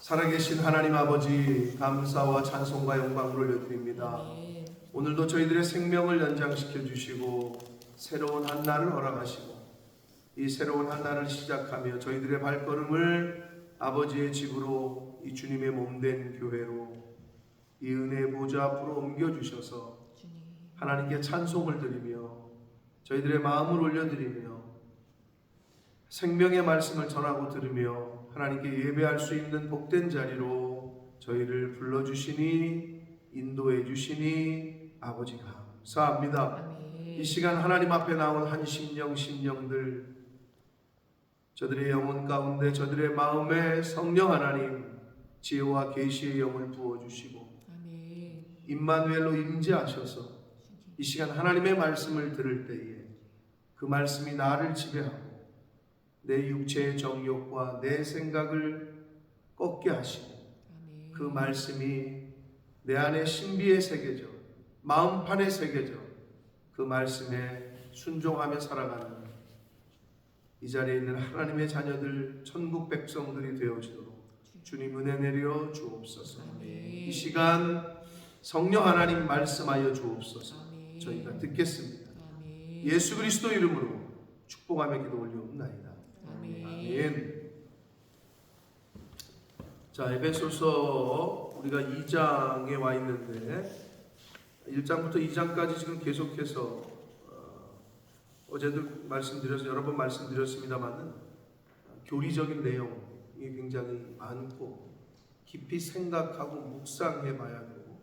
살아계신 하나님 아버지, 감사와 찬송과 영광을 올려드립니다. 오늘도 저희들의 생명을 연장시켜 주시고 새로운 한 날을 허락하시고 이 새로운 한 날을 시작하며 저희들의 발걸음을 아버지의 집으로, 이 주님의 몸된 교회로, 이 은혜의 보좌 앞으로 옮겨주셔서 하나님께 찬송을 드리며 저희들의 마음을 올려드리며 생명의 말씀을 전하고 들으며 하나님께 예배할 수 있는 복된 자리로 저희를 불러주시니, 인도해 주시니 아버지 감사합니다. 이 시간 하나님 앞에 나온 한 심령들, 저들의 영혼 가운데, 저들의 마음에 성령 하나님 지혜와 계시의 영을 부어주시고 임마누엘로 임재하셔서 이 시간 하나님의 말씀을 들을 때에 그 말씀이 나를 지배하고 내 육체의 정욕과 내 생각을 꺾게 하시고 그 말씀이 내 안에 신비에 새겨져 마음판에 새겨져 그 말씀에 순종하며 살아가는 이 자리에 있는 하나님의 자녀들, 천국 백성들이 되어지도록 주님 은혜 내려 주옵소서. 이 시간 성령 하나님 말씀하여 주옵소서. 저희가 듣겠습니다. 예수 그리스도 이름으로 축복하며 기도 올리옵나이다. 아멘. 자, 에베소서 우리가 2장에 와 있는데 1장부터 2장까지 지금 계속해서 어제도 여러 번 말씀드렸습니다만은 교리적인 내용이 굉장히 많고 깊이 생각하고 묵상해 봐야 되고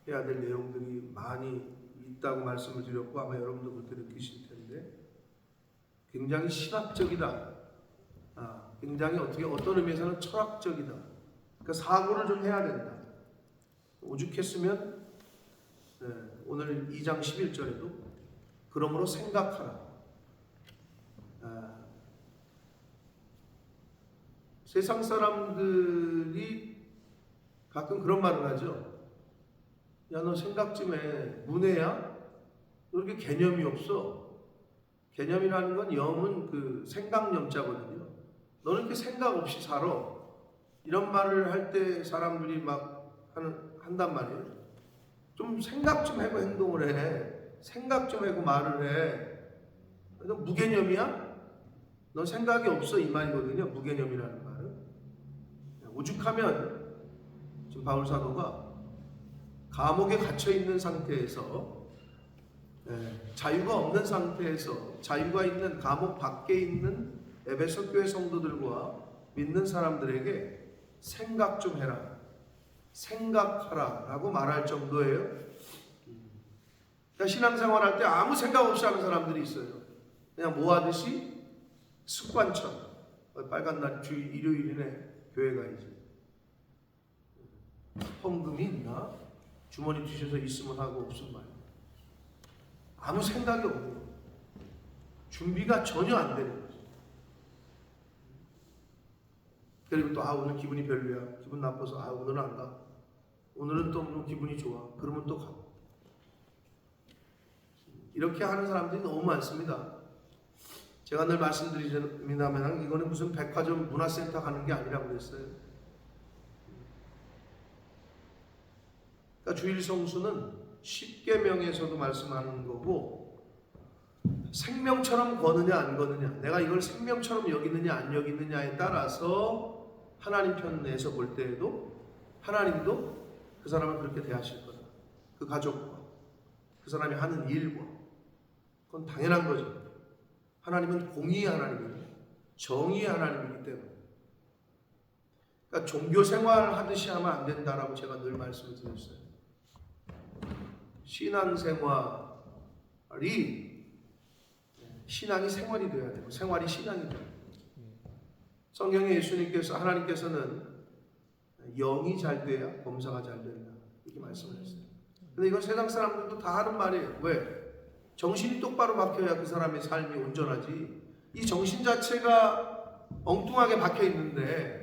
해야 될 내용들이 많이 있다고 말씀을 드렸고 아마 여러분도 그렇게 느끼실 텐데 굉장히 신학적이다. 굉장히 어떤 의미에서는 철학적이다. 그러니까 사고를 좀 해야 된다. 오죽했으면 오늘 2장 11절에도 그러므로 생각하라. 세상 사람들이 가끔 그런 말을 하죠. 야, 너 생각 좀 해. 문해야? 너 이렇게 개념이 없어. 개념이라는 건 염은 그 생각염자거든요. 너는 이렇게 생각 없이 살아. 이런 말을 할 때 사람들이 막 한단 말이에요. 좀 생각 좀 하고 행동을 해. 생각 좀 하고 말을 해. 너 무개념이야? 너 생각이 없어. 이 말이거든요. 무개념이라는 말은. 오죽하면 지금 바울 사도가 감옥에 갇혀 있는 상태에서 자유가 없는 상태에서 자유가 있는 감옥 밖에 있는 에베소 교회 성도들과 믿는 사람들에게 생각 좀 해라, 생각하라 라고 말할 정도예요. 그러니까 신앙생활 할 때 아무 생각 없이 하는 사람들이 있어요. 그냥 뭐 하듯이 습관처럼 빨간 날 일요일이네 교회 가야지. 헌금이 있나? 주머니 주셔서 있으면 하고 없으면 말이야. 아무 생각이 없는 거예요. 준비가 전혀 안 되는 거죠. 그리고 또 오늘 기분이 별로야. 기분 나빠서 오늘은 안 가. 오늘은 또 기분이 좋아. 그러면 또 가고. 이렇게 하는 사람들이 너무 많습니다. 제가 늘 말씀드리자면 이거는 무슨 백화점 문화센터 가는 게 아니라고 그랬어요. 그러니까 주일 성수는 십계명에서도 말씀하는 거고 생명처럼 거느냐 안 거느냐, 내가 이걸 생명처럼 여기느냐 안 여기느냐에 따라서 하나님 편에서 볼 때에도 하나님도 그 사람을 그렇게 대하실 거다. 그 가족과 그 사람이 하는 일과 그건 당연한 거죠. 하나님은 공의의 하나님이에요. 정의의 하나님이기 때문에. 그러니까 종교 생활 하듯이 하면 안 된다라고 제가 늘 말씀을 드렸어요. 신앙이 생활이 되어야 되고 생활이 신앙이 되어야 돼요. 성경에 예수님께서 하나님께서는 영이 잘 돼야 범사가 잘 된다 이렇게 말씀을 했어요. 근데 이건 세상 사람들도 다 하는 말이에요. 왜? 정신이 똑바로 박혀야 그 사람의 삶이 온전하지. 이 정신 자체가 엉뚱하게 박혀 있는데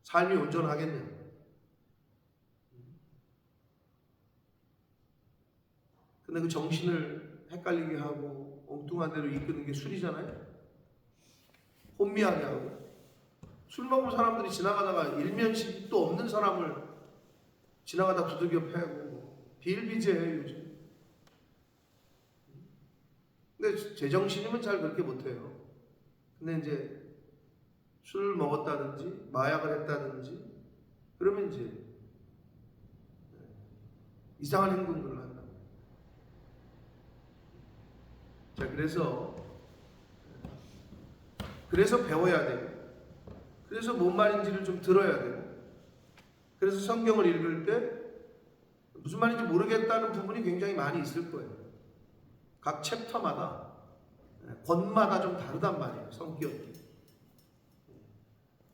삶이 온전하겠냐? 근데 그 정신을 헷갈리게 하고 엉뚱한 대로 이끄는 게 술이잖아요. 혼미하게 하고, 술 먹은 사람들이 지나가다가 일면식도 없는 사람을 지나가다 두들겨 패고 비일비재해요 요즘. 근데 제정신이면 잘 그렇게 못해요. 근데 이제 술 먹었다든지 마약을 했다든지 그러면 이제 이상한 행동들을 한다. 자, 그래서 배워야 되고, 그래서 뭔 말인지를 좀 들어야 되고, 그래서 성경을 읽을 때 무슨 말인지 모르겠다는 부분이 굉장히 많이 있을 거예요. 각 챕터마다, 권마다 좀 다르단 말이에요, 성격이.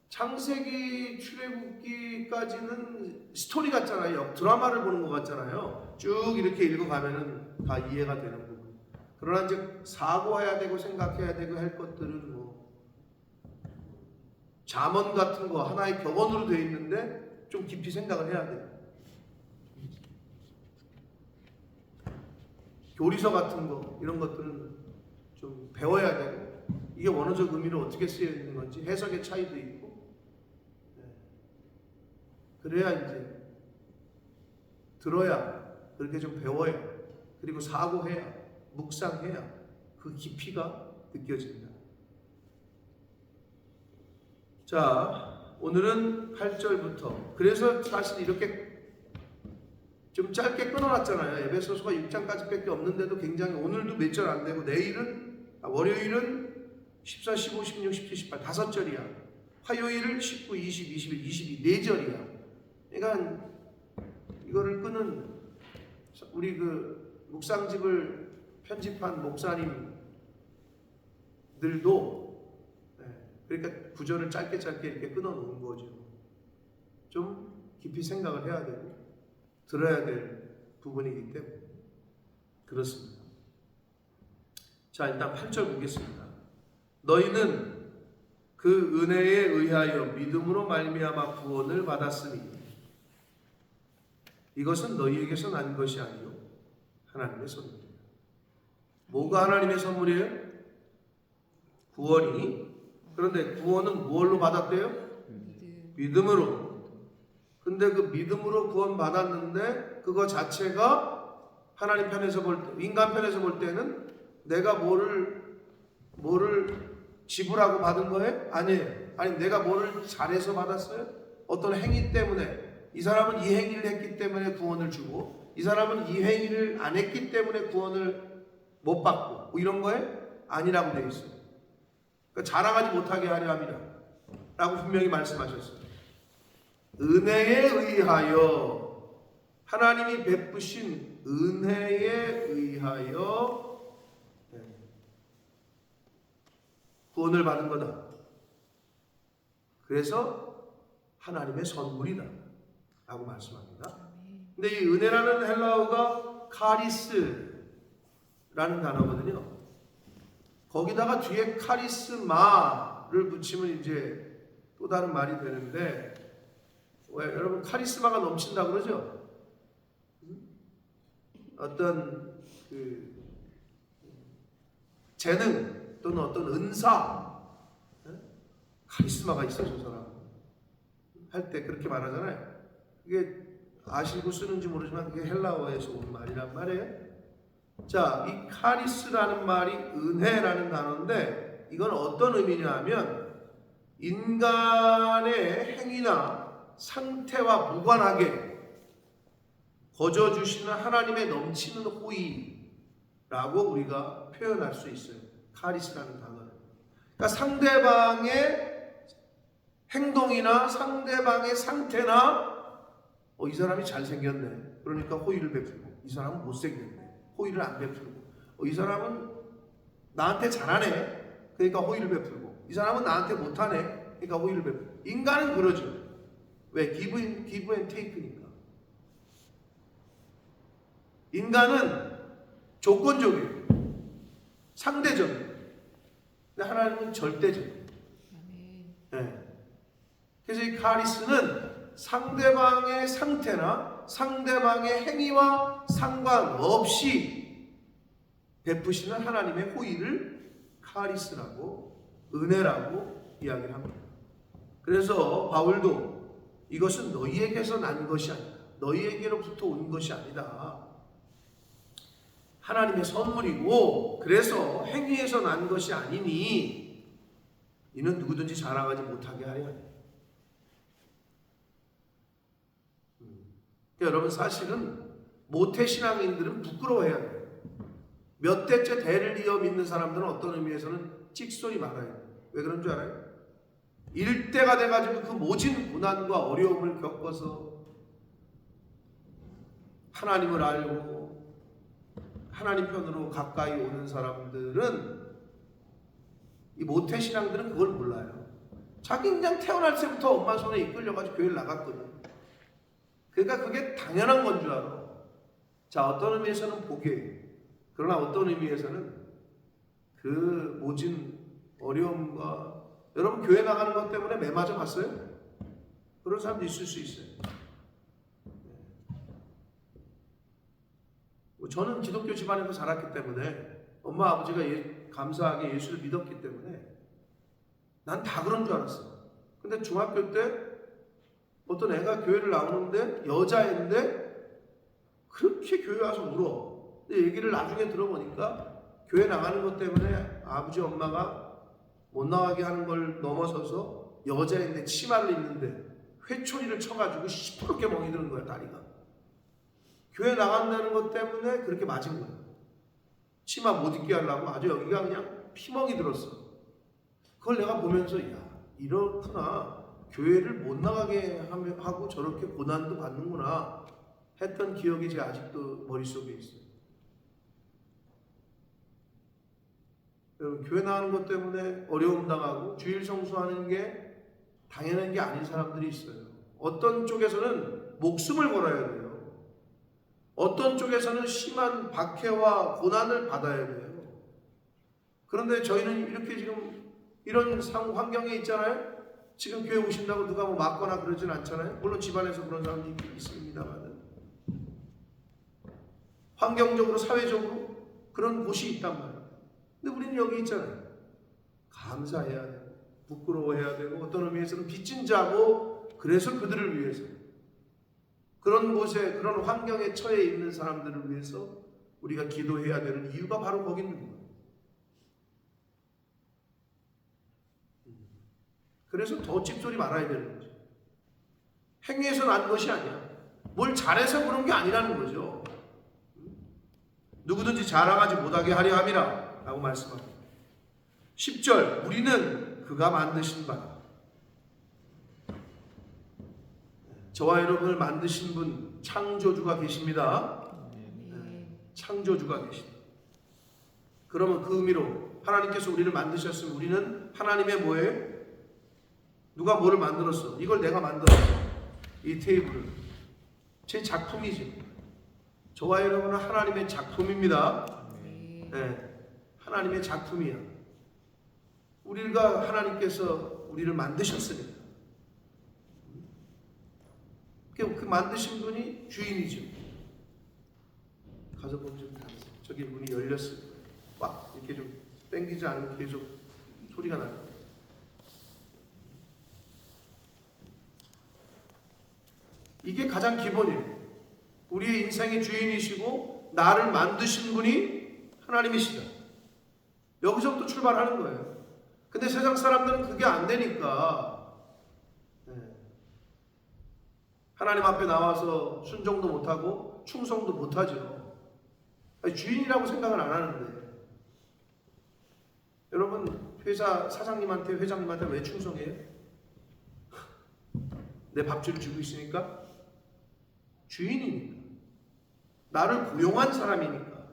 창세기 출애굽기까지는 스토리 같잖아요. 드라마를 보는 것 같잖아요. 쭉 이렇게 읽어가면은 다 이해가 되는 부분. 그러나 이제 사고해야 되고 생각해야 되고 할 것들은 뭐 잠언 같은 거 하나의 격언으로 되어 있는데 좀 깊이 생각을 해야 돼요. 교리서 같은 거 이런 것들은 좀 배워야 되고, 이게 원어적 의미로 어떻게 쓰여 있는 건지 해석의 차이도 있고, 그래야 이제 들어야, 그렇게 좀 배워야, 그리고 사고해야, 묵상해야 그 깊이가 느껴집니다. 자, 오늘은 8절부터, 그래서 사실 이렇게 좀 짧게 끊어놨잖아요. 에베소서가 6장까지 밖에 없는데도 굉장히, 오늘도 몇 절 안 되고, 월요일은 14, 15, 16, 17, 18 5절이야. 화요일은 19, 20, 21, 22 4절이야. 그러니까 이거를 끄는 우리 그 묵상집을 편집한 목사님들도 그러니까 구절을 짧게 이렇게 끊어 놓은 거죠. 좀 깊이 생각을 해야 되고 들어야 될 부분이기 때문에 그렇습니다. 자, 일단 8절 보겠습니다. 너희는 그 은혜에 의하여 믿음으로 말미암아 구원을 받았으니 이것은 너희에게서 난 것이 아니요 하나님의 선물입니다. 뭐가 하나님의 선물이에요? 구원이. 그런데 구원은 무엇로 받았대요? 믿음으로. 근데 그 믿음으로 구원 받았는데 그거 자체가 하나님 편에서 볼 때, 인간 편에서 볼 때는 내가 뭐를 지불하고 받은 거예요? 아니에요. 아니, 내가 뭐를 잘해서 받았어요? 어떤 행위 때문에, 이 사람은 이 행위를 했기 때문에 구원을 주고, 이 사람은 이 행위를 안 했기 때문에 구원을 못 받고, 뭐 이런 거에 아니라고 되어 있어요. 그러니까 자랑하지 못하게 하려 함이라 라고 분명히 말씀하셨어요. 은혜에 의하여, 하나님이 베푸신 은혜에 의하여 구원을 받은 거다. 그래서 하나님의 선물이다 라고 말씀합니다. 근데 이 은혜라는 헬라어가 카리스라는 단어거든요. 거기다가 뒤에 카리스마를 붙이면 이제 또 다른 말이 되는데, 왜 여러분 카리스마가 넘친다 그러죠? 어떤 그 재능 또는 어떤 은사, 카리스마가 있어 저 사람 할 때 그렇게 말하잖아요. 이게 아시고 쓰는지 모르지만 그게 헬라어에서 온 말이란 말이에요. 자, 이 카리스라는 말이 은혜라는 단어인데 이건 어떤 의미냐 하면 인간의 행위나 상태와 무관하게 거저주시는 하나님의 넘치는 호의라고 우리가 표현할 수 있어요. 카리스라는 단어는. 그러니까 상대방의 행동이나 상대방의 상태나 이 사람이 잘생겼네. 그러니까 호의를 베풀고, 이 사람은 못생겼네. 호의를 안 베풀고, 이 사람은 나한테 잘하네. 그러니까 호의를 베풀고, 이 사람은 나한테 못하네. 그러니까 호의를 베풀고. 인간은 그러죠. 왜? give and take니까. 인간은 조건적이에요. 상대적이에요. 근데 하나님은 절대적이에요. 네. 그래서 이 카리스는 상대방의 상태나 상대방의 행위와 상관없이 베푸시는 하나님의 호의를 카리스라고, 은혜라고 이야기를 합니다. 그래서 바울도 이것은 너희에게서 난 것이 아니다. 너희에게로부터 온 것이 아니다. 하나님의 선물이고 그래서 행위에서 난 것이 아니니 이는 누구든지 자랑하지 못하게 하려 하니. 여러분 사실은 모태신앙인들은 부끄러워해야 돼요. 몇 대째 대를 이어 믿는 사람들은 어떤 의미에서는 찍소리 말아야 돼요. 왜 그런 줄 알아요? 일대가 돼가지고 그 모진 고난과 어려움을 겪어서 하나님을 알고 하나님 편으로 가까이 오는 사람들은, 이 모태신앙들은 그걸 몰라요. 자기 그냥 태어날 때부터 엄마 손에 이끌려가지고 교회를 나갔거든. 그러니까 그게 당연한 건 줄 알아. 자, 어떤 의미에서는 복이에요. 그러나 어떤 의미에서는 그 모진 어려움과, 여러분 교회 나가는 것 때문에 매 맞아 봤어요? 그런 사람도 있을 수 있어요. 저는 기독교 집안에서 자랐기 때문에 엄마 아버지가 감사하게 예수를 믿었기 때문에 난 다 그런 줄 알았어요. 근데 중학교 때 어떤 애가 교회를 나오는데 여자애인데 그렇게 교회 와서 울어. 근데 얘기를 나중에 들어보니까 교회 나가는 것 때문에 아버지 엄마가 못 나가게 하는 걸 넘어서서 여자애인데 치마를 입는데 회초리를 쳐가지고 시퍼렇게 멍이 드는 거야, 다리가. 교회 나간다는 것 때문에 그렇게 맞은 거야. 치마 못 입게 하려고 아주 여기가 그냥 피멍이 들었어. 그걸 내가 보면서 야, 이렇구나. 교회를 못 나가게 하고 저렇게 고난도 받는구나 했던 기억이 제 아직도 머릿속에 있어요. 여러분, 교회 나가는 것 때문에 어려움 당하고 주일 성수하는 게 당연한 게 아닌 사람들이 있어요. 어떤 쪽에서는 목숨을 걸어야 돼요. 어떤 쪽에서는 심한 박해와 고난을 받아야 돼요. 그런데 저희는 이렇게 지금 이런 환경에 있잖아요. 지금 교회 오신다고 누가 뭐 맞거나 그러진 않잖아요. 물론 집안에서 그런 사람이 있습니다만 환경적으로 사회적으로 그런 곳이 있단 말이에요. 근데 우리는 여기 있잖아요. 감사해야 되고 부끄러워해야 되고 어떤 의미에서는 빚진 자고, 그래서 그들을 위해서, 그런 곳에 그런 환경에 처해 있는 사람들을 위해서 우리가 기도해야 되는 이유가 바로 거기 있는 거예요. 그래서 더 찍소리 말아야 되는 거죠. 행위에서 난 것이 아니야. 뭘 잘해서 그런 게 아니라는 거죠. 누구든지 자랑하지 못하게 하려 함이라 라고 말씀합니다. 10절, 우리는 그가 만드신 바. 저와 여러분을 만드신 분, 창조주가 계십니다. 창조주가 계십니다. 그러면 그 의미로 하나님께서 우리를 만드셨으면 우리는 하나님의 뭐예요? 누가 뭐를 만들었어? 이걸 내가 만들었어. 이 테이블을. 제 작품이지. 저와 여러분은 하나님의 작품입니다. 네, 하나님의 작품이야. 우리가 하나님께서 우리를 만드셨으니까. 그 만드신 분이 주인이죠. 가서 보면 좀 다르세요. 저기 문이 열렸을 거예요. 막 이렇게 좀 당기지 않으면 계속 소리가 나요. 이게 가장 기본이에요. 우리의 인생의 주인이시고 나를 만드신 분이 하나님이시다. 여기서부터 출발하는 거예요. 근데 세상 사람들은 그게 안 되니까 하나님 앞에 나와서 순종도 못하고 충성도 못하죠. 주인이라고 생각을 안 하는데. 여러분, 회사 사장님한테 회장님한테 왜 충성해요? 내 밥줄을 주고 있으니까? 주인이니까. 나를 고용한 사람이니까.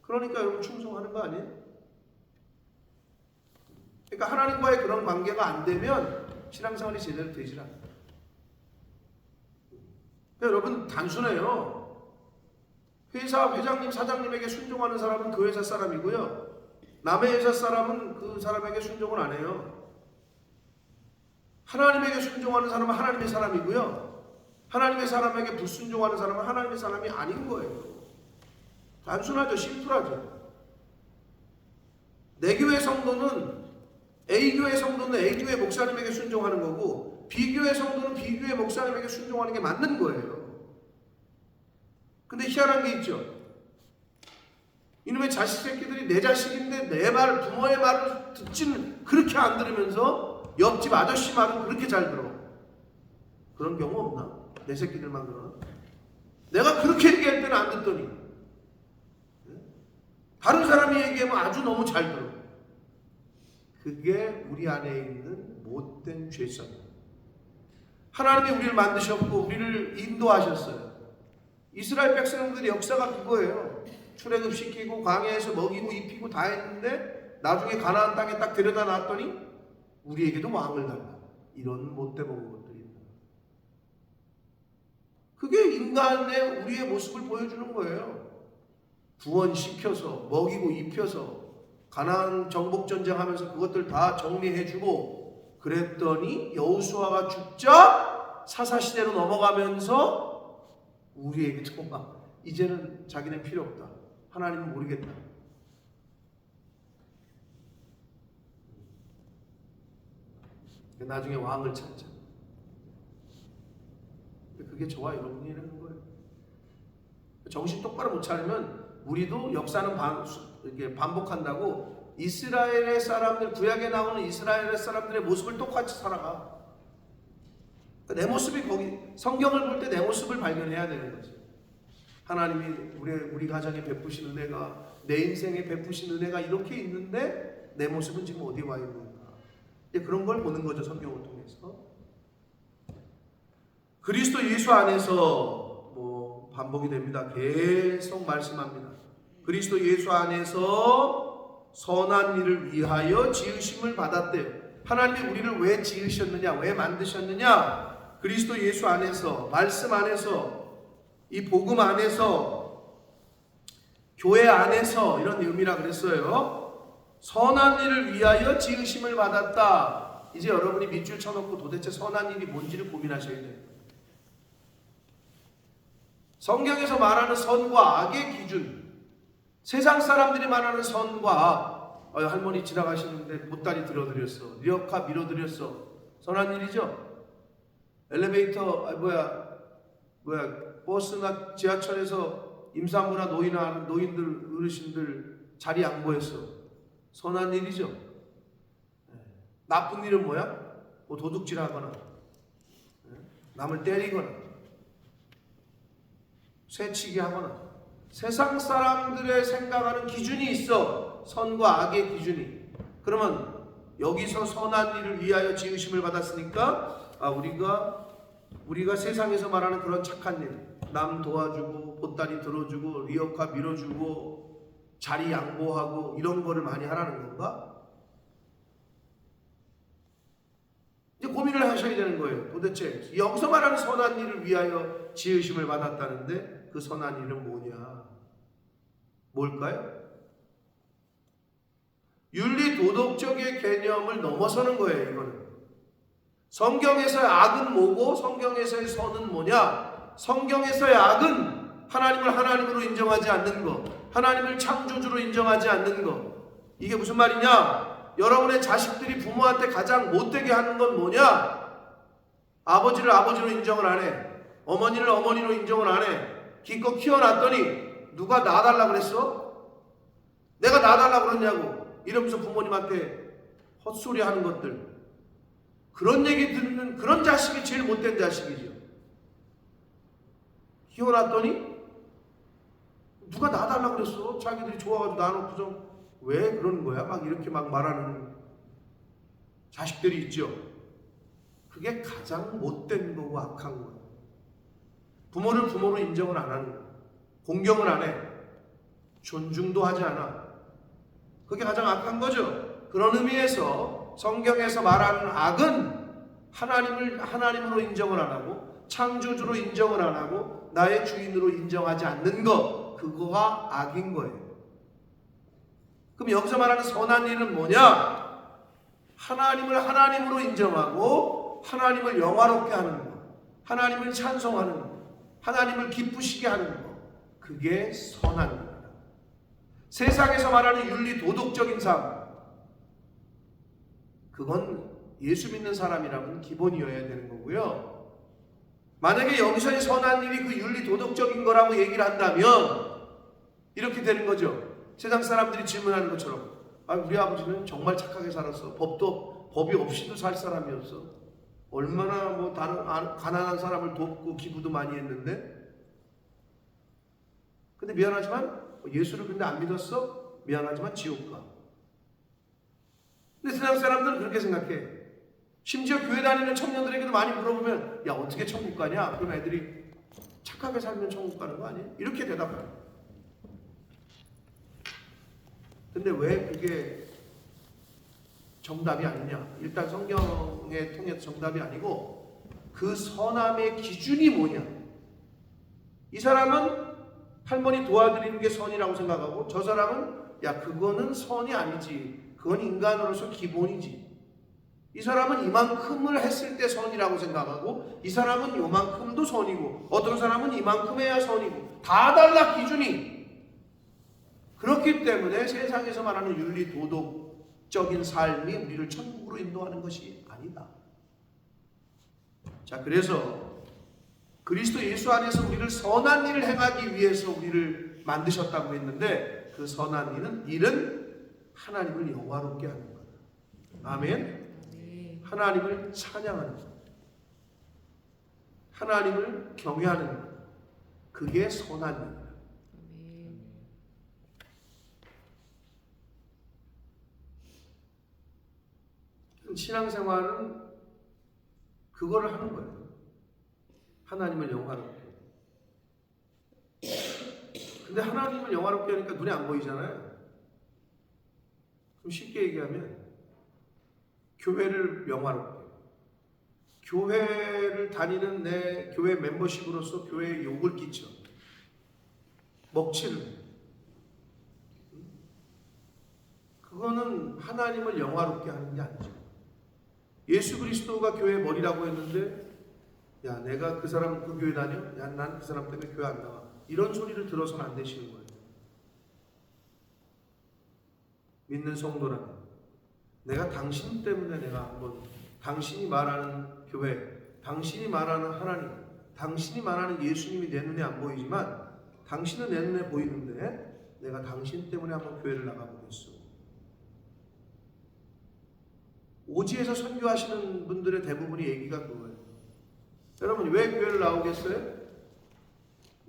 그러니까 여러분 충성하는 거 아니에요? 그러니까 하나님과의 그런 관계가 안 되면 신앙생활이 제대로 되질 않아요. 여러분 단순해요. 회사 회장님 사장님에게 순종하는 사람은 그 회사 사람이고요, 남의 회사 사람은 그 사람에게 순종을 안 해요. 하나님에게 순종하는 사람은 하나님의 사람이고요, 하나님의 사람에게 불순종하는 사람은 하나님의 사람이 아닌 거예요. 단순하죠. 심플하죠. 내 교회 성도는 A교회 성도는 A교회 목사님에게 순종하는 거고 B교회 성도는 B교회 목사님에게 순종하는 게 맞는 거예요. 근데 희한한 게 있죠. 이놈의 자식 새끼들이 내 자식인데 내 말, 부모의 말을 듣지는 그렇게 안 들으면서 옆집 아저씨 말은 그렇게 잘 들어. 그런 경우 없나? 내 새끼들만 그러나? 내가 그렇게 얘기할 때는 안 듣더니 다른 사람이 얘기하면 아주 너무 잘 들어. 그게 우리 안에 있는 못된 죄성이에요. 하나님이 우리를 만드셨고 우리를 인도하셨어요. 이스라엘 백성들의 역사가 그거예요. 출애굽시키고 광야에서 먹이고 입히고 다 했는데 나중에 가나안 땅에 딱 데려다 놨더니 우리에게도 왕을 달라. 이런 못돼 먹은 것들이 있다. 그게 인간의 우리의 모습을 보여주는 거예요. 구원시켜서 먹이고 입혀서 가나안 정복 전쟁하면서 그것들 다 정리해주고 그랬더니 여호수아가 죽자 사사시대로 넘어가면서 우리에게도 막 이제는 자기는 필요 없다. 하나님은 모르겠다. 나중에 왕을 찾자. 그게 저와 여러분이라는 거예요. 정신 똑바로 못 차리면 우리도 역사는 이렇게 반복한다고 이스라엘의 사람들, 구약에 나오는 이스라엘의 사람들의 모습을 똑같이 살아가. 내 모습이 거기 성경을 볼 때 내 모습을 발견해야 되는 거지. 하나님이 우리 가정에 베푸신 은혜가 내 인생에 베푸신 은혜가 이렇게 있는데 내 모습은 지금 어디 와 있는가. 그런 걸 보는 거죠. 성경을 통해서. 그리스도 예수 안에서 반복이 됩니다. 계속 말씀합니다. 그리스도 예수 안에서 선한 일을 위하여 지으심을 받았대요. 하나님이 우리를 왜 지으셨느냐, 왜 만드셨느냐? 그리스도 예수 안에서, 말씀 안에서, 이 복음 안에서, 교회 안에서 이런 의미라 그랬어요. 선한 일을 위하여 지으심을 받았다. 이제 여러분이 밑줄 쳐놓고 도대체 선한 일이 뭔지를 고민하셔야 돼요. 성경에서 말하는 선과 악의 기준, 세상 사람들이 말하는 선과 악, 할머니 지나가시는데 보따리 들어드렸어, 리어카 밀어드렸어, 선한 일이죠. 엘리베이터 버스나 지하철에서 임산부나 노인들 어르신들 자리 양보했어, 선한 일이죠. 나쁜 일은 뭐야? 도둑질하거나 남을 때리거나 쇠치기 하거나 세상 사람들의 생각하는 기준이 있어. 선과 악의 기준이. 그러면 여기서 선한 일을 위하여 지으심을 받았으니까 우리가 세상에서 말하는 그런 착한 일, 남 도와주고 보따리 들어주고 리어카 밀어주고 자리 양보하고 이런 거를 많이 하라는 건가? 이제 고민을 하셔야 되는 거예요. 도대체 여기서 말하는 선한 일을 위하여 지으심을 받았다는데 그 선한 일은 뭐냐? 뭘까요? 윤리 도덕적의 개념을 넘어서는 거예요. 이거는 성경에서의 악은 뭐고 성경에서의 선은 뭐냐? 성경에서의 악은 하나님을 하나님으로 인정하지 않는 것, 하나님을 창조주로 인정하지 않는 것. 이게 무슨 말이냐? 여러분의 자식들이 부모한테 가장 못되게 하는 건 뭐냐? 아버지를 아버지로 인정을 안 해. 어머니를 어머니로 인정을 안 해. 기껏 키워놨더니 누가 낳아달라고 그랬어? 내가 낳아달라고 그러냐고 이러면서 부모님한테 헛소리 하는 것들, 그런 얘기 듣는 그런 자식이 제일 못된 자식이죠. 키워놨더니 누가 낳아달라고 그랬어? 자기들이 좋아가지고 낳아놓고서 왜 그러는 거야? 막 이렇게 막 말하는 자식들이 있죠. 그게 가장 못된 거고 악한 거예요. 부모를 부모로 인정을 안 하는 거예요. 공경을 안 해. 존중도 하지 않아. 그게 가장 악한 거죠. 그런 의미에서 성경에서 말하는 악은 하나님으로 인정을 안 하고 창조주로 인정을 안 하고 나의 주인으로 인정하지 않는 것, 그거가 악인 거예요. 그럼 여기서 말하는 선한 일은 뭐냐? 하나님을 하나님으로 인정하고 하나님을 영화롭게 하는 것, 하나님을 찬송하는 것, 하나님을 기쁘시게 하는 것, 그게 선한 겁니다. 세상에서 말하는 윤리 도덕적인 삶, 그건 예수 믿는 사람이라면 기본이어야 되는 거고요. 만약에 여기서의 선한 일이 그 윤리 도덕적인 거라고 얘기를 한다면 이렇게 되는 거죠. 세상 사람들이 질문하는 것처럼 우리 아버지는 정말 착하게 살았어. 법이 없이도 살 사람이었어. 얼마나 뭐 다른 가난한 사람을 돕고 기부도 많이 했는데. 근데 미안하지만 예수를 근데 안 믿었어? 미안하지만 지옥 가. 근데 세상 사람들은 그렇게 생각해. 심지어 교회 다니는 청년들에게도 많이 물어보면 야 어떻게 천국 가냐? 그럼 애들이 착하게 살면 천국 가는 거 아니에요? 이렇게 대답해요. 근데 왜 그게 정답이 아니냐? 일단 성경에 통해서 정답이 아니고 그 선함의 기준이 뭐냐? 이 사람은 할머니 도와드리는 게 선이라고 생각하고 저 사람은 야 그거는 선이 아니지. 그건 인간으로서 기본이지. 이 사람은 이만큼을 했을 때 선이라고 생각하고 이 사람은 요만큼도 선이고 어떤 사람은 이만큼 해야 선이고 다 달라 기준이. 그렇기 때문에 세상에서 말하는 윤리 도덕적인 삶이 우리를 천국으로 인도하는 것이 아니다. 자, 그래서 그리스도 예수 안에서 우리를 선한 일을 행하기 위해서 우리를 만드셨다고 했는데 그 선한 일은 하나님을 영화롭게 하는 거다. 아멘. 하나님을 찬양하는 것, 하나님을 경외하는 것, 그게 선한 일이다. 신앙생활은 그거를 하는 거예요. 하나님을 영화롭게. 근데 하나님을 영화롭게 하니까 눈에 안 보이잖아요. 그럼 쉽게 얘기하면 교회를 영화롭게, 교회를 다니는 내 교회 멤버십으로서 교회에 욕을 끼쳐, 먹칠을 해. 그거는 하나님을 영화롭게 하는 게 아니죠. 예수 그리스도가 교회의 머리라고 했는데 야 내가 그 사람 그 교회 다녀? 야 난 그 사람 때문에 교회 안 나와. 이런 소리를 들어서는 안 되시는 거예요. 믿는 성도라면 내가 당신 때문에 내가 한번 당신이 말하는 교회, 당신이 말하는 하나님, 당신이 말하는 예수님이 내 눈에 안 보이지만 당신은 내 눈에 보이는데 내가 당신 때문에 한번 교회를 나가보겠어. 오지에서 선교하시는 분들의 대부분의 얘기가 그거예요. 여러분 왜 교회를 나오겠어요?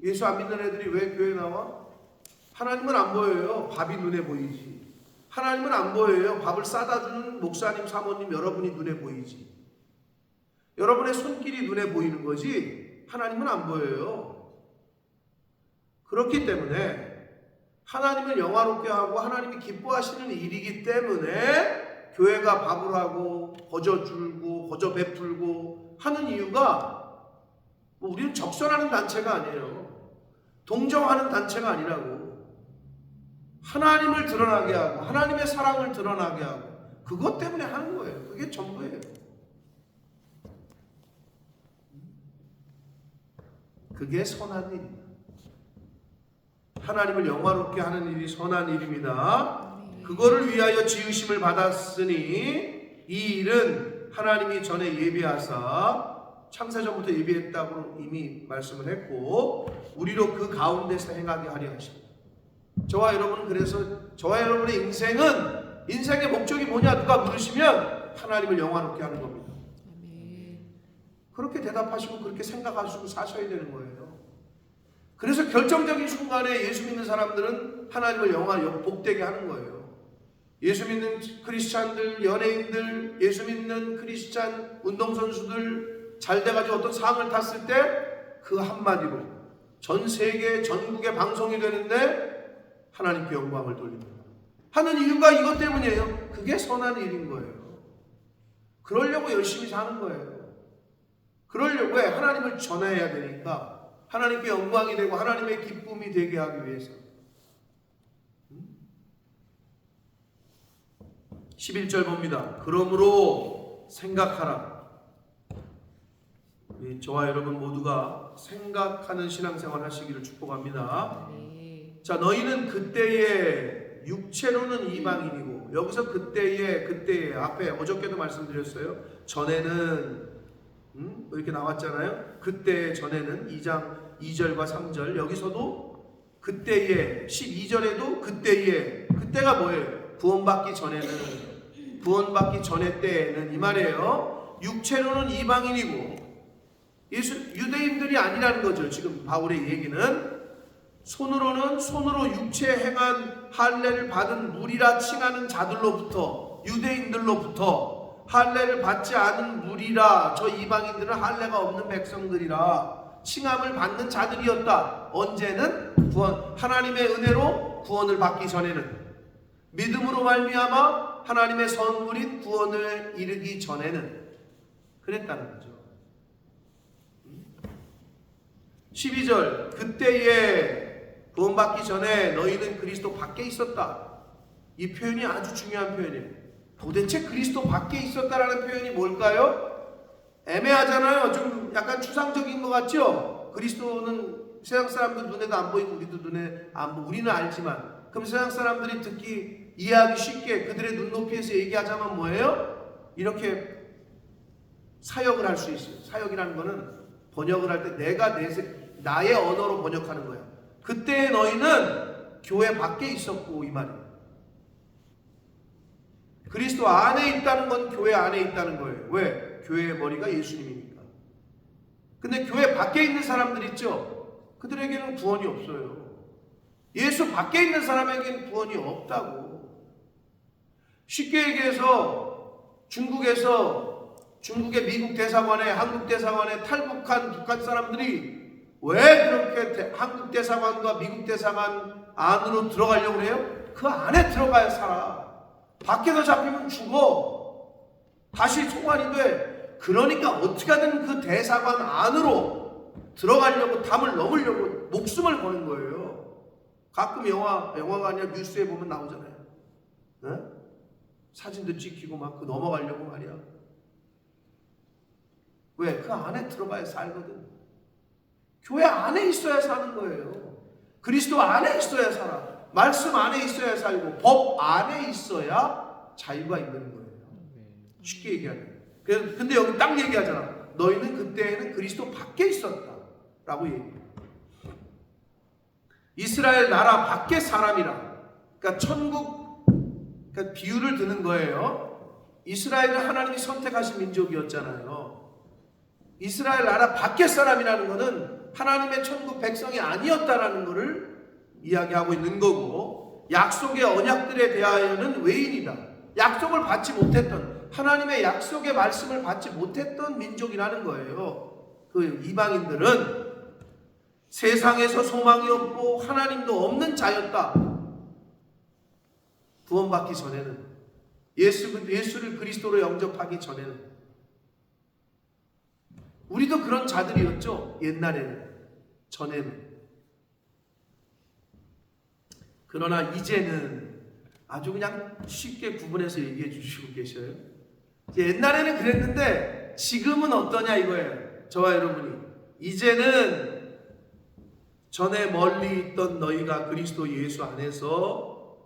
예수 안 믿는 애들이 왜 교회 나와? 하나님은 안 보여요. 밥이 눈에 보이지. 하나님은 안 보여요. 밥을 싸다 주는 목사님, 사모님 여러분이 눈에 보이지. 여러분의 손길이 눈에 보이는 거지 하나님은 안 보여요. 그렇기 때문에 하나님을 영화롭게 하고 하나님이 기뻐하시는 일이기 때문에 교회가 밥을 하고 거저 줄고 거저 베풀고 하는 이유가 우리는 적선하는 단체가 아니에요. 동정하는 단체가 아니라고. 하나님을 드러나게 하고 하나님의 사랑을 드러나게 하고 그것 때문에 하는 거예요. 그게 전부예요. 그게 선한 일입니다. 하나님을 영화롭게 하는 일이 선한 일입니다. 그거를 위하여 지으심을 받았으니 이 일은 하나님이 전에 예비하사 창세전부터 예비했다고 이미 말씀을 했고 우리로 그 가운데서 행하게 하려 하십니다. 저와 여러분은 그래서 저와 여러분의 인생의 목적이 뭐냐 누가 물으시면 하나님을 영화롭게 하는 겁니다. 그렇게 대답하시고 그렇게 생각하시고 사셔야 되는 거예요. 그래서 결정적인 순간에 예수 믿는 사람들은 하나님을 복되게 하는 거예요. 예수 믿는 크리스찬들, 연예인들, 예수 믿는 크리스찬 운동선수들 잘 돼가지고 어떤 상을 탔을 때 그 한마디로 전 세계 전국에 방송이 되는데 하나님께 영광을 돌립니다. 하는 이유가 이것 때문이에요. 그게 선한 일인 거예요. 그러려고 열심히 사는 거예요. 그러려고 왜? 하나님을 전해야 되니까 하나님께 영광이 되고 하나님의 기쁨이 되게 하기 위해서. 11절 봅니다. 그러므로 생각하라. 저와 여러분 모두가 생각하는 신앙생활 하시기를 축복합니다. 자, 너희는 그때에 육체로는 이방인이고 여기서 그때에 앞에 어저께도 말씀드렸어요. 전에는 이렇게 나왔잖아요. 그때 전에는 2장 2절과 3절 여기서도 그때에 12절에도 그때가 뭐예요? 구원받기 전의 때에는 이 말이에요. 육체로는 이방인이고 유대인들이 아니라는 거죠. 지금 바울의 얘기는 손으로 육체 행한 할례를 받은 무리라 칭하는 자들로부터 유대인들로부터 할례를 받지 않은 무리라 저 이방인들은 할례가 없는 백성들이라 칭함을 받는 자들이었다. 언제는 하나님의 은혜로 구원을 받기 전에는 믿음으로 말미암아 하나님의 선물인 구원을 이루기 전에는 그랬다는 거죠. 12절 그때에 구원받기 전에 너희는 그리스도 밖에 있었다. 이 표현이 아주 중요한 표현이에요. 도대체 그리스도 밖에 있었다라는 표현이 뭘까요? 애매하잖아요. 좀 약간 추상적인 것 같죠? 그리스도는 세상 사람들 눈에도 안 보이고 우리도 눈에 안 보이고 우리는 알지만 그럼 세상 사람들이 듣기 이해하기 쉽게 그들의 눈높이에서 얘기하자면 뭐예요? 이렇게 사역을 할 수 있어요. 사역이라는 거는 번역을 할 때 내가 나의 언어로 번역하는 거야. 그때 너희는 교회 밖에 있었고 이 말이에요. 그리스도 안에 있다는 건 교회 안에 있다는 거예요. 왜? 교회의 머리가 예수님이니까. 근데 교회 밖에 있는 사람들 있죠? 그들에게는 구원이 없어요. 예수 밖에 있는 사람에게는 구원이 없다고. 쉽게 얘기해서 중국의 미국 대사관에 한국 대사관에 탈북한 북한 사람들이 왜 그렇게 한국 대사관과 미국 대사관 안으로 들어가려고 해요? 그 안에 들어가야 살아. 밖에서 잡히면 죽어. 다시 송환이 돼. 그러니까 어떻게든 그 대사관 안으로 들어가려고 담을 넘으려고 목숨을 거는 거예요. 가끔 영화가 아니라 뉴스에 보면 나오잖아요. 네? 사진도 찍히고 막 그 넘어가려고 말이야. 왜? 그 안에 들어가야 살거든. 교회 안에 있어야 사는 거예요. 그리스도 안에 있어야 살아. 말씀 안에 있어야 살고 법 안에 있어야 자유가 있는 거예요. 쉽게 얘기하면. 근데 여기 딱 얘기하잖아. 너희는 그때에는 그리스도 밖에 있었다 라고 얘기해요. 이스라엘 나라 밖의 사람이라. 그러니까 그러니까 비유를 드는 거예요. 이스라엘은 하나님이 선택하신 민족이었잖아요. 이스라엘 나라 밖의 사람이라는 것은 하나님의 천국 백성이 아니었다라는 것을 이야기하고 있는 거고, 약속의 언약들에 대하여는 외인이다. 약속을 받지 못했던, 하나님의 약속의 말씀을 받지 못했던 민족이라는 거예요. 그 이방인들은 세상에서 소망이 없고 하나님도 없는 자였다. 구원받기 전에는, 예수를 그리스도로 영접하기 전에는. 우리도 그런 자들이었죠. 옛날에는, 전에는. 그러나 이제는 아주 그냥 쉽게 구분해서 얘기해 주시고 계셔요. 옛날에는 그랬는데 지금은 어떠냐 이거예요. 저와 여러분이. 이제는 전에 멀리 있던 너희가 그리스도 예수 안에서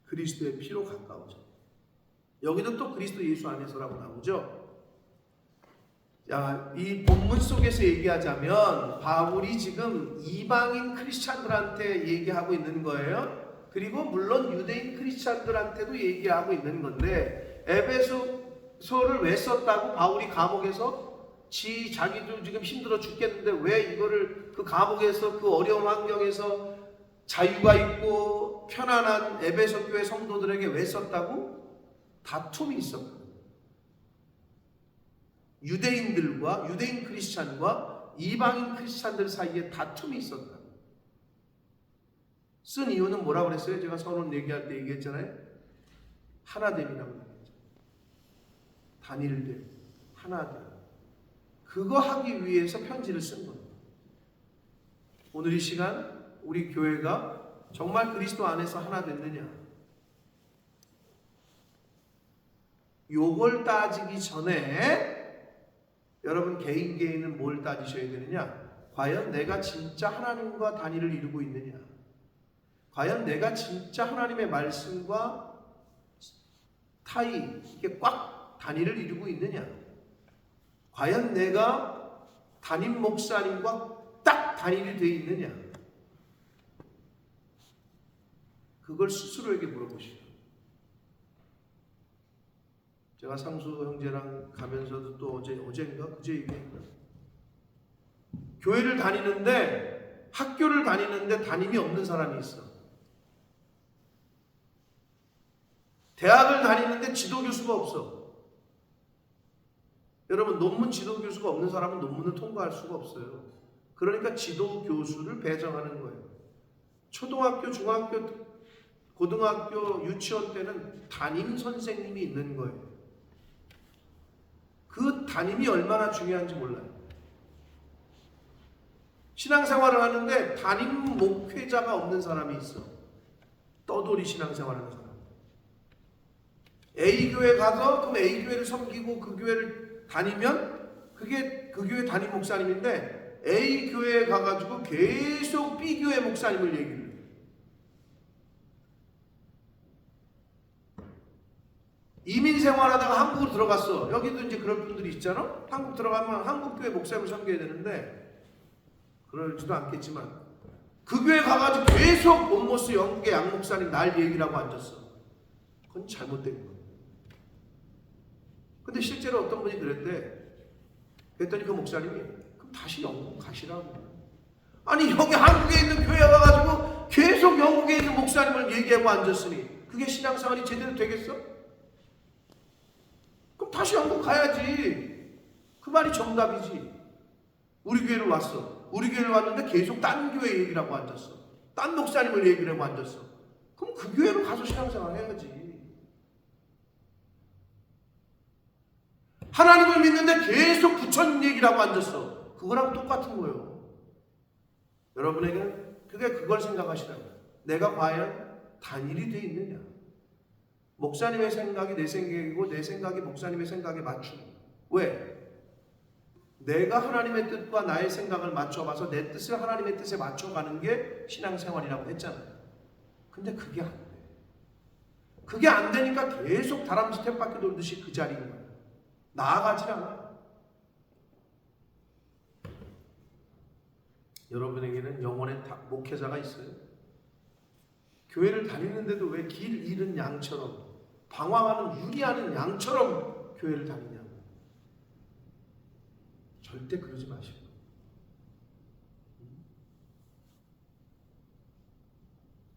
그리스도의 피로 가까워져. 여기도 또 그리스도 예수 안에서라고 나오죠. 자, 이 본문 속에서 얘기하자면 바울이 지금 이방인 크리스찬들한테 얘기하고 있는 거예요. 그리고 물론 유대인 크리스찬들한테도 얘기하고 있는 건데, 에베소서를 왜 썼다고? 바울이 감옥에서 자기도 지금 힘들어 죽겠는데 왜 이거를 그 감옥에서 그 어려운 환경에서 자유가 있고 편안한 에베소 교회 성도들에게 왜 썼다고? 다툼이 있었거든요. 유대인 크리스찬과 이방인 크리스찬들 사이에 다툼이 있었다. 쓴 이유는 뭐라고 그랬어요? 제가 서론 얘기할 때 얘기했잖아요. 하나됨이라고 얘기했죠. 단일됨, 하나됨. 그거 하기 위해서 편지를 쓴 거예요. 오늘 이 시간 우리 교회가 정말 그리스도 안에서 하나 됐느냐? 요걸 따지기 전에 여러분 개인은 뭘 따지셔야 되느냐? 과연 내가 진짜 하나님과 단일을 이루고 있느냐? 과연 내가 진짜 하나님의 말씀과 타이, 이게 꽉 단위를 이루고 있느냐? 과연 내가 담임 목사님과 딱 단일이 되어 있느냐? 그걸 스스로에게 물어보시죠. 제가 상수 형제랑 가면서도 또 어제인가 그제 얘기했나? 교회를 다니는데, 학교를 다니는데 담임이 없는 사람이 있어. 대학을 다니는데 지도 교수가 없어. 여러분, 논문 지도 교수가 없는 사람은 논문을 통과할 수가 없어요. 그러니까 지도 교수를 배정하는 거예요. 초등학교, 중학교, 고등학교, 유치원 때는 담임 선생님이 있는 거예요. 그 담임이 얼마나 중요한지 몰라요. 신앙생활을 하는데 담임 목회자가 없는 사람이 있어. 떠돌이 신앙생활하는 사람. A교회 가서 그럼 A교회를 섬기고 그 교회를 다니면 그게 그 교회 담임 목사님인데, A교회에 가가지고 계속 B교회 목사님을 얘기를 해요. 이민 생활하다가 한국으로 들어갔어. 여기도 이제 그런 분들이 있잖아. 한국 들어가면 한국교회 목사님을 섬겨야 되는데, 그러지도 않겠지만 그 교회 가가지고 계속 본모스 영국의 양 목사님 날 얘기를 하고 앉았어. 그건 잘못된 거야. 근데 실제로 어떤 분이 그랬대. 그랬더니 그 목사님이 그럼 다시 영국 가시라고. 아니 여기 한국에 있는 교회 가가지고 계속 영국에 있는 목사님을 얘기하고 앉았으니 그게 신앙생활이 제대로 되겠어? 그럼 다시 영국 가야지. 그 말이 정답이지. 우리 교회를 왔어. 우리 교회를 왔는데 계속 딴 교회 얘기를 하고 앉았어. 딴 목사님을 얘기를 하고 앉았어. 그럼 그 교회로 가서 신앙생활 해야지. 하나님을 믿는데 계속 부처님 얘기를 하고 앉았어. 그거랑 똑같은 거예요. 여러분에게는 그걸 생각하시라고요. 내가 과연 단일이 돼 있느냐? 목사님의 생각이 내 생각이고 내 생각이 목사님의 생각에 맞추고. 왜? 내가 하나님의 뜻과 나의 생각을 맞춰봐서 내 뜻을 하나님의 뜻에 맞춰가는 게 신앙생활이라고 했잖아요. 근데 그게 안 돼. 그게 안 되니까 계속 다람쥐 쳇바퀴 돌듯이 그 자리인 거예요. 나아가질 않아. 여러분에게는 영혼의 목회자가 있어요. 교회를 다니는데도 왜 길 잃은 양처럼, 방황하는 유리하는 양처럼 교회를 다니냐고. 절대 그러지 마시고.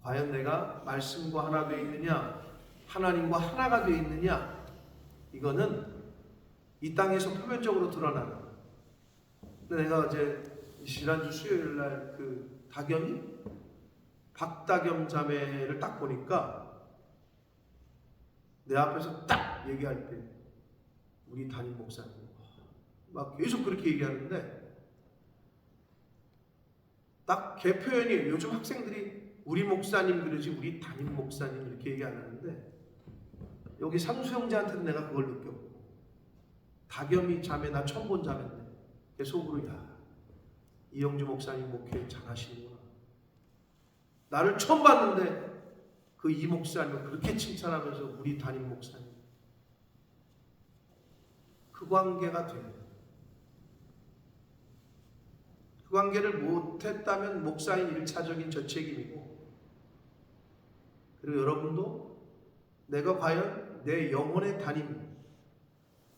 과연 내가 말씀과 하나 되어 있느냐, 하나님과 하나가 되어 있느냐, 이거는 이 땅에서 표면적으로 드러나는 거예요. 근데 내가 어제 지난주 수요일 날 그 다겸이 박다겸 자매를 딱 보니까 내 앞에서 딱 얘기할 때 우리 담임 목사님 막 계속 그렇게 얘기하는데 딱 걔 표현이, 요즘 학생들이 우리 목사님 그러지 우리 담임 목사님 이렇게 얘기 안 하는데 여기 상수 형제한테는 내가 그걸 느꼈고, 다겸이 자매 나 처음 본 자매인데 걔 속으로 야 이영주 목사님 목회 잘하시는구나. 나를 처음 봤는데 그 이 목사님을 그렇게 칭찬하면서 우리 담임 목사님. 그 관계가 돼요. 그 관계를 못했다면 목사인 1차적인 저 책임이고, 그리고 여러분도 내가 과연 내 영혼의 담임,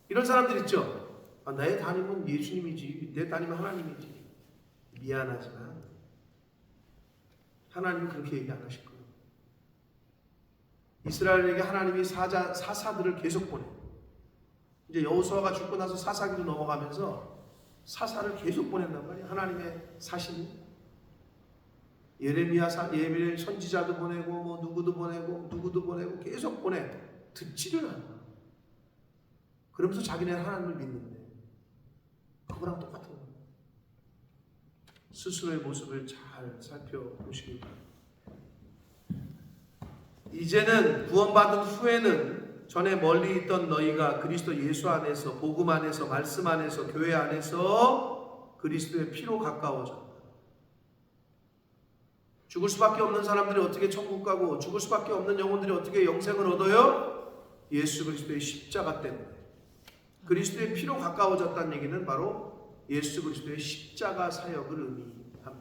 이런 사람들 있죠. 내 담임은 예수님이지, 내 담임은 하나님이지. 미안하지만 하나님은 그렇게 얘기 안 하실 거예요. 이스라엘에게 하나님이 사사들을 계속 보내. 이제 여호수아가 죽고 나서 사사기로 넘어가면서 사사를 계속 보낸단 말이에요. 하나님의 사신이. 예레미야 선지자도 보내고 뭐 누구도 보내고 계속 보내. 듣지를 않아. 그러면서 자기네 하나님을 믿는데 그거랑 똑같은 거예요. 스스로의 모습을 잘 살펴보시기 바랍니다. 이제는 구원받은 후에는 전에 멀리 있던 너희가 그리스도 예수 안에서, 복음 안에서, 말씀 안에서, 교회 안에서 그리스도의 피로 가까워졌다. 죽을 수밖에 없는 사람들이 어떻게 천국 가고 죽을 수밖에 없는 영혼들이 어떻게 영생을 얻어요? 예수 그리스도의 십자가 때문에 그리스도의 피로 가까워졌다는 얘기는 바로 예수 그리스도의 십자가 사역을 의미합니다.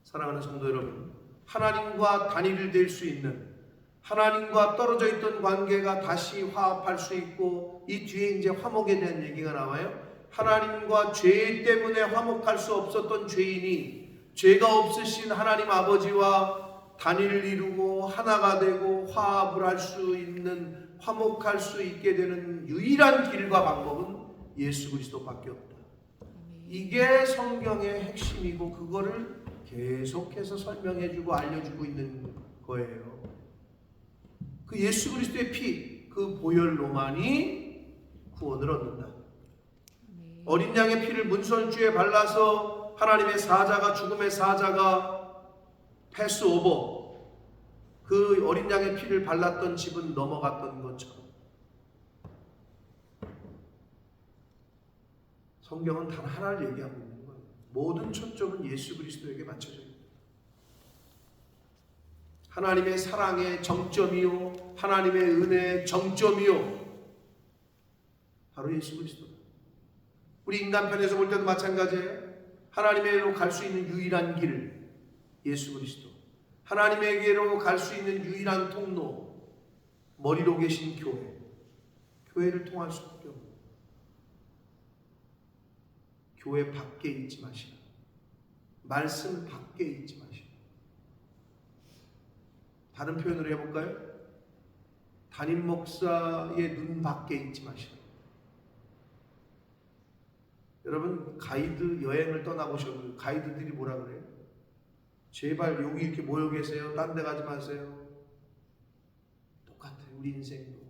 사랑하는 성도 여러분, 하나님과 단일이 될 수 있는, 하나님과 떨어져 있던 관계가 다시 화합할 수 있고, 이 뒤에 이제 화목에 대한 얘기가 나와요. 하나님과 죄 때문에 화목할 수 없었던 죄인이 죄가 없으신 하나님 아버지와 단일을 이루고 하나가 되고 화합을 할 수 있는, 화목할 수 있게 되는 유일한 길과 방법은 예수 그리스도밖에 없다. 이게 성경의 핵심이고 그거를 계속해서 설명해주고 알려주고 있는 거예요. 그 예수 그리스도의 피, 그 보혈로만이 구원을 얻는다. 어린 양의 피를 문설주에 발라서 하나님의 사자가, 죽음의 사자가 패스오버, 그 어린 양의 피를 발랐던 집은 넘어갔던 것처럼 성경은 단 하나를 얘기하고 있는 거예요. 모든 초점은 예수 그리스도에게 맞춰져 있다. 하나님의 사랑의 정점이요, 하나님의 은혜의 정점이요, 바로 예수 그리스도다. 우리 인간편에서 볼 때도 마찬가지예요. 하나님에게로 갈 수 있는 유일한 길, 예수 그리스도. 하나님에게로 갈 수 있는 유일한 통로, 머리로 계신 교회. 교회를 통할 수밖에 없는, 교회 밖에 있지 마시라. 말씀 밖에 있지 마시라. 다른 표현으로 해볼까요? 담임 목사의 눈 밖에 있지 마시라. 여러분, 가이드 여행을 떠나보셔도 가이드들이 뭐라 그래요? 제발 여기 이렇게 모여 계세요. 딴 데 가지 마세요. 똑같아요. 우리 인생도.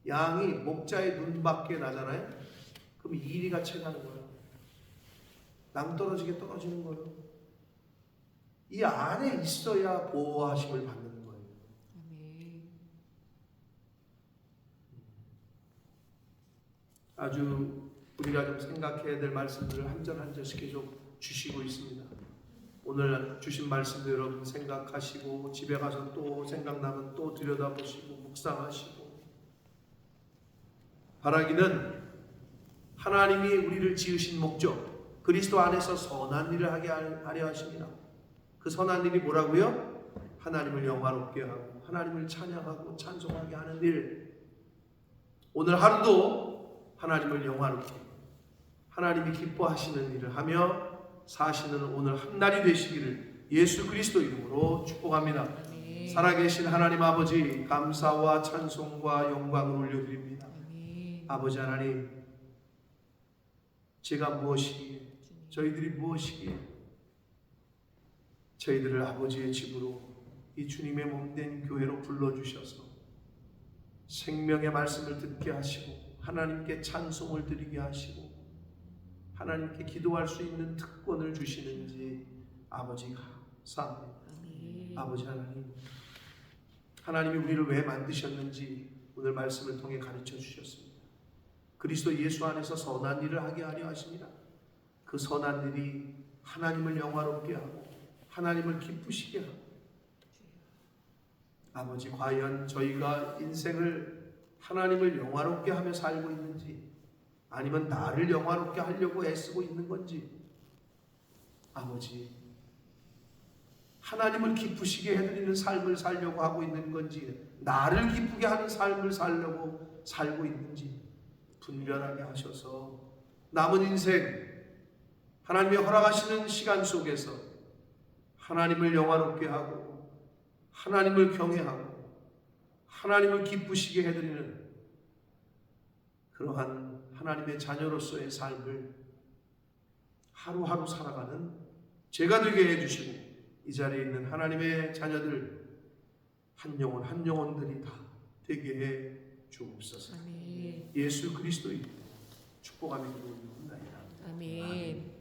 양이 목자의 눈 밖에 나잖아요. 그럼 이리가 채가는 거예요. 낭떠러지게 떨어지는 거예요. 이 안에 있어야 보호하심을 받는 거예요. 아주 우리가 좀 생각해야 될 말씀들을 한 절 한 절씩 계속 주시고 있습니다. 오늘 주신 말씀도 여러분 생각하시고, 집에 가서 또 생각나면 또 들여다보시고 묵상하시고, 바라기는 하나님이 우리를 지으신 목적, 그리스도 안에서 선한 일을 하게 하려 하십니다. 그 선한 일이 뭐라고요? 하나님을 영화롭게 하고 하나님을 찬양하고 찬송하게 하는 일. 오늘 하루도 하나님을 영화롭게, 하나님이 기뻐하시는 일을 하며 사시는 오늘 한날이 되시기를 예수 그리스도 이름으로 축복합니다. 아멘. 살아계신 하나님 아버지, 감사와 찬송과 영광을 올려드립니다. 아멘. 아버지 하나님, 제가 무엇이기에, 저희들이 무엇이기에 저희들을 아버지의 집으로, 이 주님의 몸된 교회로 불러주셔서 생명의 말씀을 듣게 하시고 하나님께 찬송을 드리게 하시고 하나님께 기도할 수 있는 특권을 주시는지 아버지가 감사합니다. 아버지 하나님, 하나님이 우리를 왜 만드셨는지 오늘 말씀을 통해 가르쳐 주셨습니다. 그리스도 예수 안에서 선한 일을 하게 하려 하십니다. 그 선한 일이 하나님을 영화롭게 하고 하나님을 기쁘시게 하고, 아버지, 과연 저희가 인생을 하나님을 영화롭게 하며 살고 있는지, 아니면 나를 영화롭게 하려고 애쓰고 있는 건지, 아버지, 하나님을 기쁘시게 해드리는 삶을 살려고 하고 있는 건지, 나를 기쁘게 하는 삶을 살려고 살고 있는지 분별하게 하셔서 남은 인생 하나님이 허락하시는 시간 속에서 하나님을 영화롭게 하고 하나님을 경외하고 하나님을 기쁘시게 해드리는 그러한 하나님의 자녀로서의 삶을 하루하루 살아가는 제가 되게 해주시고, 이 자리에 있는 하나님의 자녀들 한 영혼 한 영혼들이 다 되게 해 주옵소서. 아멘. 예수 그리스도의 축복하며 기도드립니다. 아멘.